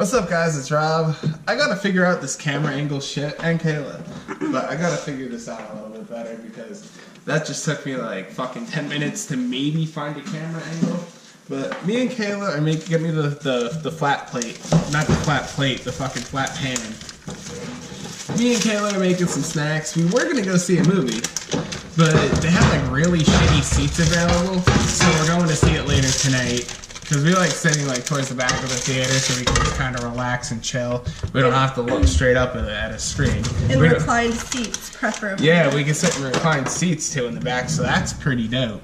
What's up, guys? It's Rob. I gotta figure out this camera angle shit, and Kayla, but I gotta figure this out a little bit better because that just took me like fucking 10 minutes to maybe find a camera angle. But me and Kayla are get me the flat plate, not the flat plate, the fucking flat pan. Me and Kayla are making some snacks. We were gonna go see a movie, but they have like really shitty seats available, so we're going to see it later tonight. Because we like sitting like towards the back of the theater so we can just kind of relax and chill. We don't have to look straight up at a screen. In reclined seats, preferably. Yeah, we can sit in reclined seats too in the back, so that's pretty dope.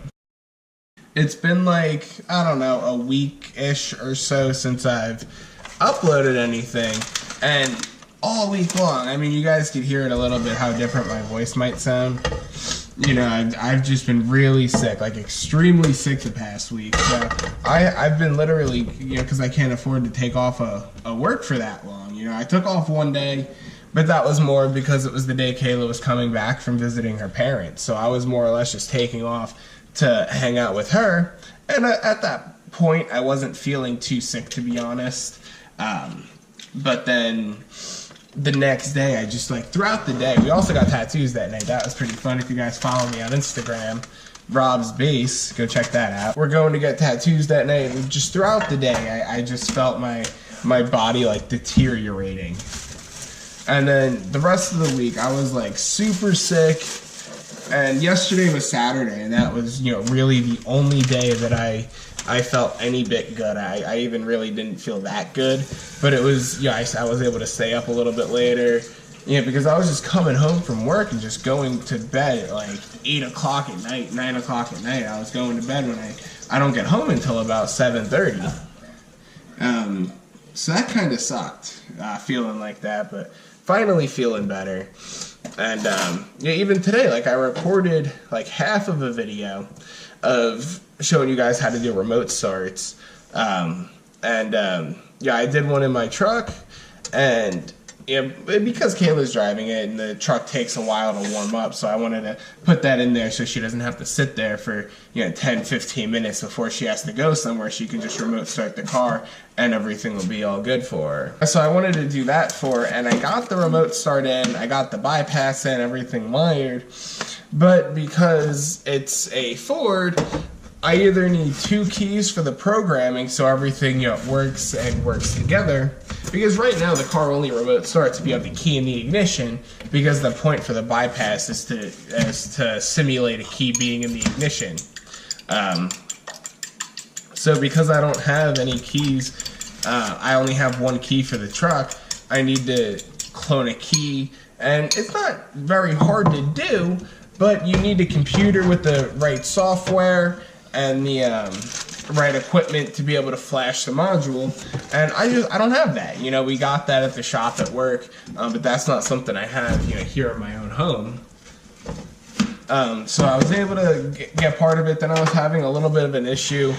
It's been like, I don't know, a week-ish or so since I've uploaded anything. And all week long, I mean, you guys could hear it a little bit how different my voice might sound. You know, I've just been really sick, like extremely sick the past week. So I've been literally, you know, because I can't afford to take off a work for that long. You know, I took off one day, but that was more because it was the day Kayla was coming back from visiting her parents. So I was more or less just taking off to hang out with her. And at that point, I wasn't feeling too sick, to be honest. But then the next day, I just like throughout the day, we also got tattoos that night. That was pretty fun. If you guys follow me on Instagram, Rob's Base, go check that out. We're going to get tattoos that night. And just throughout the day, I just felt my body like deteriorating. And then the rest of the week, I was like super sick. And yesterday was Saturday, and that was, you know, really the only day that I felt any bit good. I even really didn't feel that good, but it was, yeah, I was able to stay up a little bit later, you know, because I was just coming home from work and just going to bed at like 8 o'clock at night, 9 o'clock at night. I was going to bed when I don't get home until about 7:30. So that kind of sucked, feeling like that, but finally feeling better. And yeah, even today, like I recorded like half of a video of showing you guys how to do remote starts. Yeah, I did one in my truck, and yeah, because Kayla's driving it and the truck takes a while to warm up, so I wanted to put that in there so she doesn't have to sit there for, you know, 10-15 minutes before she has to go somewhere. She can just remote start the car and everything will be all good for her. So I wanted to do that for her, and I got the remote start in, I got the bypass in, everything wired, but because it's a Ford, I either need 2 keys for the programming so everything, you know, works together, because right now the car only remote starts if you have the key in the ignition, because the point for the bypass is to simulate a key being in the ignition. So because I don't have any keys, I only have 1 key for the truck, I need to clone a key, and it's not very hard to do, but you need a computer with the right software and the right equipment to be able to flash the module, and I don't have that. You know, we got that at the shop at work, but that's not something I have, you know, here in my own home. So I was able to get part of it. Then I was having a little bit of an issue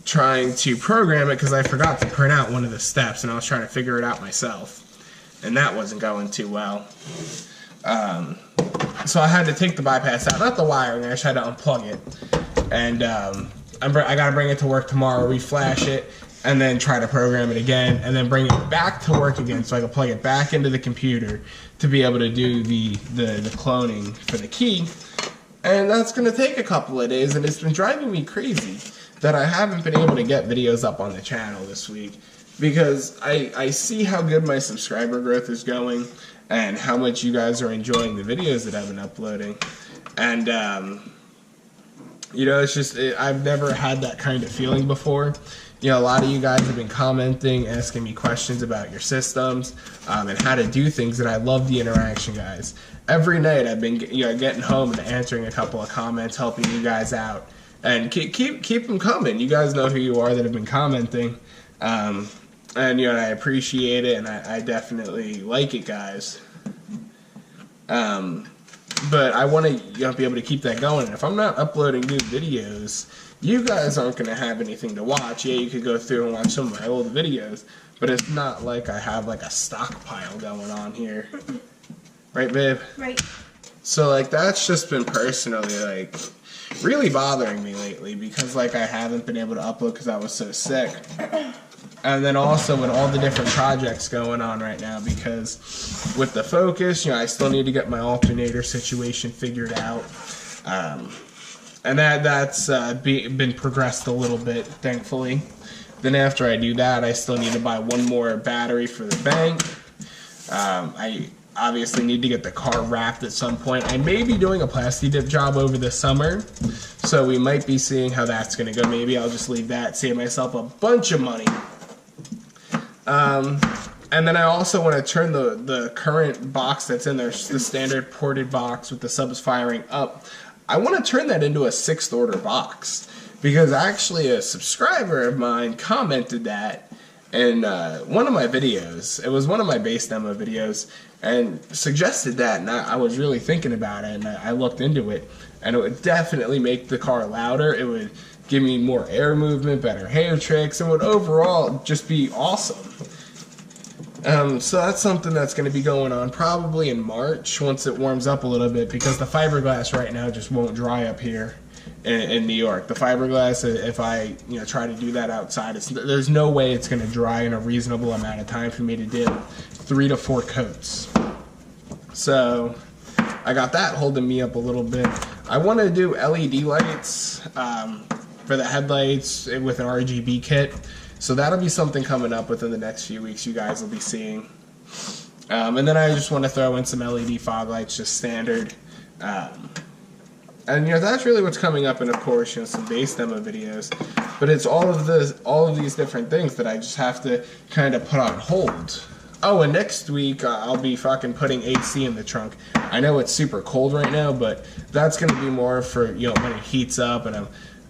trying to program it because I forgot to print out one of the steps, and I was trying to figure it out myself, and that wasn't going too well. So I had to take the bypass out, not the wiring, I just had to unplug it. And I gotta bring it to work tomorrow, reflash it, and then try to program it again, and then bring it back to work again so I can plug it back into the computer to be able to do the cloning for the key. And that's gonna take a couple of days, and it's been driving me crazy that I haven't been able to get videos up on the channel this week, because I see how good my subscriber growth is going and how much you guys are enjoying the videos that I've been uploading. And you know, it's just, I've never had that kind of feeling before. You know, a lot of you guys have been commenting, asking me questions about your systems, and how to do things, and I love the interaction, guys. Every night I've been, you know, getting home and answering a couple of comments, helping you guys out, and keep them coming. You guys know who you are that have been commenting, and you know, I appreciate it, and I definitely like it, guys. But I want to, you know, be able to keep that going. And if I'm not uploading new videos, you guys aren't going to have anything to watch. Yeah, you could go through and watch some of my old videos, but it's not like I have like a stockpile going on here. Right, babe? Right. So like that's just been personally like really bothering me lately because like I haven't been able to upload because I was so sick. And then also with all the different projects going on right now, because with the Focus, I still need to get my alternator situation figured out. And that's been progressed a little bit, thankfully. Then after I do that, I still need to buy one more battery for the bank. I obviously need to get the car wrapped at some point. I may be doing a plasti dip job over the summer, so we might be seeing how that's going to go. Maybe I'll just leave that, save myself a bunch of money. And then I also want to turn the current box that's in there, the standard ported box with the subs firing up, I want to turn that into a 6th order box, because actually a subscriber of mine commented that in one of my videos. It was one of my base demo videos, and suggested that, and I was really thinking about it, and I looked into it, and it would definitely make the car louder. It would give me more air movement, better hair tricks, and would overall just be awesome. So that's something that's going to be going on probably in March once it warms up a little bit, because the fiberglass right now just won't dry up here in New York. The fiberglass, if I try to do that outside, there's no way it's going to dry in a reasonable amount of time for me to do 3 to 4 coats. So I got that holding me up a little bit. I want to do LED lights for the headlights with an RGB kit. So that'll be something coming up within the next few weeks you guys will be seeing. And then I just want to throw in some LED fog lights, just standard. And that's really what's coming up, and of course, some base demo videos. But it's all of these different things that I just have to kind of put on hold. Oh, and next week I'll be fucking putting AC in the trunk. I know it's super cold right now, but that's gonna be more for when it heats up, and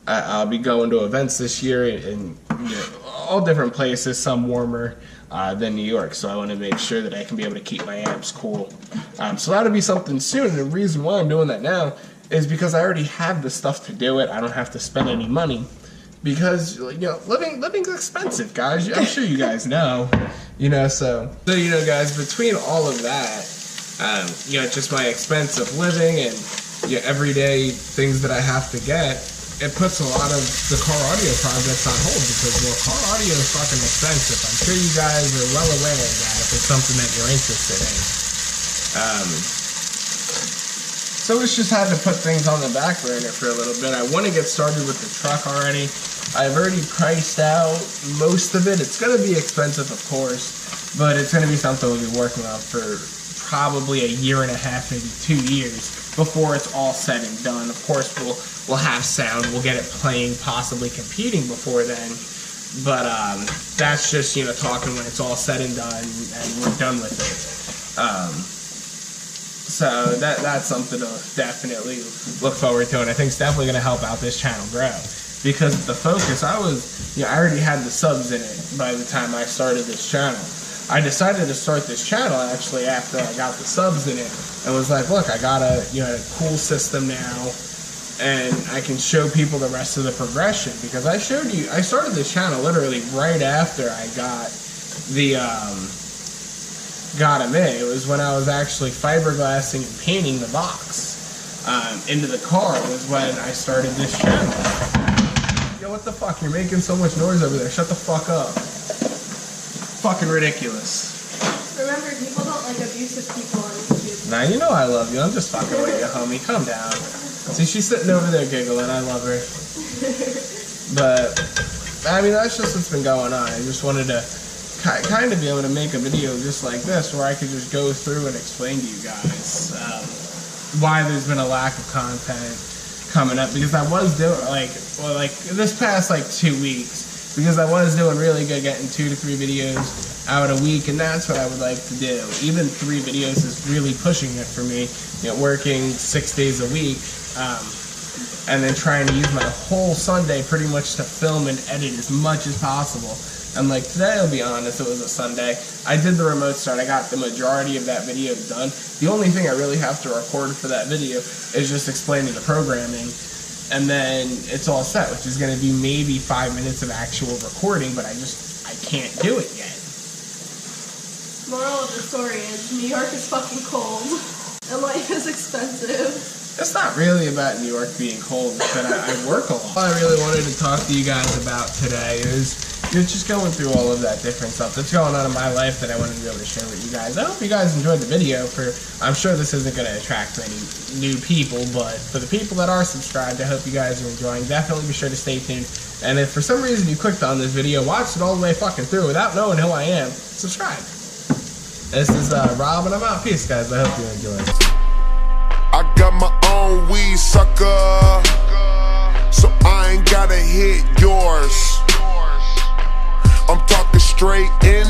I'll be going to events this year in all different places, some warmer than New York, so I want to make sure that I can be able to keep my amps cool. So that'll be something soon, and the reason why I'm doing that now is because I already have the stuff to do it. I don't have to spend any money, because living's expensive, guys. I'm sure you guys know. So guys, between all of that, just my expense of living and everyday things that I have to get, it puts a lot of the car audio projects on hold, because car audio is fucking expensive. I'm sure you guys are well aware of that if it's something that you're interested in. So it's just had to put things on the back burner for a little bit. I want to get started with the truck already. I've already priced out most of it. It's going to be expensive, of course, but it's going to be something we'll be working on for probably a year and a half, maybe 2 years before it's all said and done. Of course, we'll have sound. We'll get it playing, possibly competing before then. But that's just talking when it's all said and done and we're done with it. So that's something to definitely look forward to, and I think it's definitely going to help out this channel grow. Because the Focus, I already had the subs in it by the time I started this channel. I decided to start this channel actually after I got the subs in it, and was like, look, I got a cool system now, and I can show people the rest of the progression. Because I started this channel literally right after I got the got him in. It was when I was actually fiberglassing and painting the box into the car was when I started this channel. Yo, what the fuck? You're making so much noise over there. Shut the fuck up. Fucking ridiculous. Remember, people don't like abusive people on YouTube. Nah, you know I love you. I'm just fucking with you, homie. Calm down. See, she's sitting over there giggling. I love her. But, that's just what's been going on. I just wanted to kind of be able to make a video just like this, where I could just go through and explain to you guys why there's been a lack of content coming up, because I was doing this past 2 weeks, because I was doing really good, getting 2 to 3 videos out a week, and that's what I would like to do. Even 3 videos is really pushing it for me, working 6 days a week, and then trying to use my whole Sunday pretty much to film and edit as much as possible. And today, I'll be honest, it was a Sunday. I did the remote start. I got the majority of that video done. The only thing I really have to record for that video is just explaining the programming. And then it's all set, which is going to be maybe 5 minutes of actual recording, but I can't do it yet. Moral of the story is, New York is fucking cold, and life is expensive. It's not really about New York being cold, but I work a lot. What I really wanted to talk to you guys about today is you're just going through all of that different stuff that's going on in my life that I wanted to be able to share with you guys. I hope you guys enjoyed the video. I'm sure this isn't going to attract many new people, but for the people that are subscribed, I hope you guys are enjoying. Definitely be sure to stay tuned. And if for some reason you clicked on this video, watched it all the way fucking through without knowing who I am, subscribe. This is Rob, and I'm out. Peace, guys. I hope you enjoy. I got my own weed, sucker, so I ain't gotta hit yours. I'm talking straight in.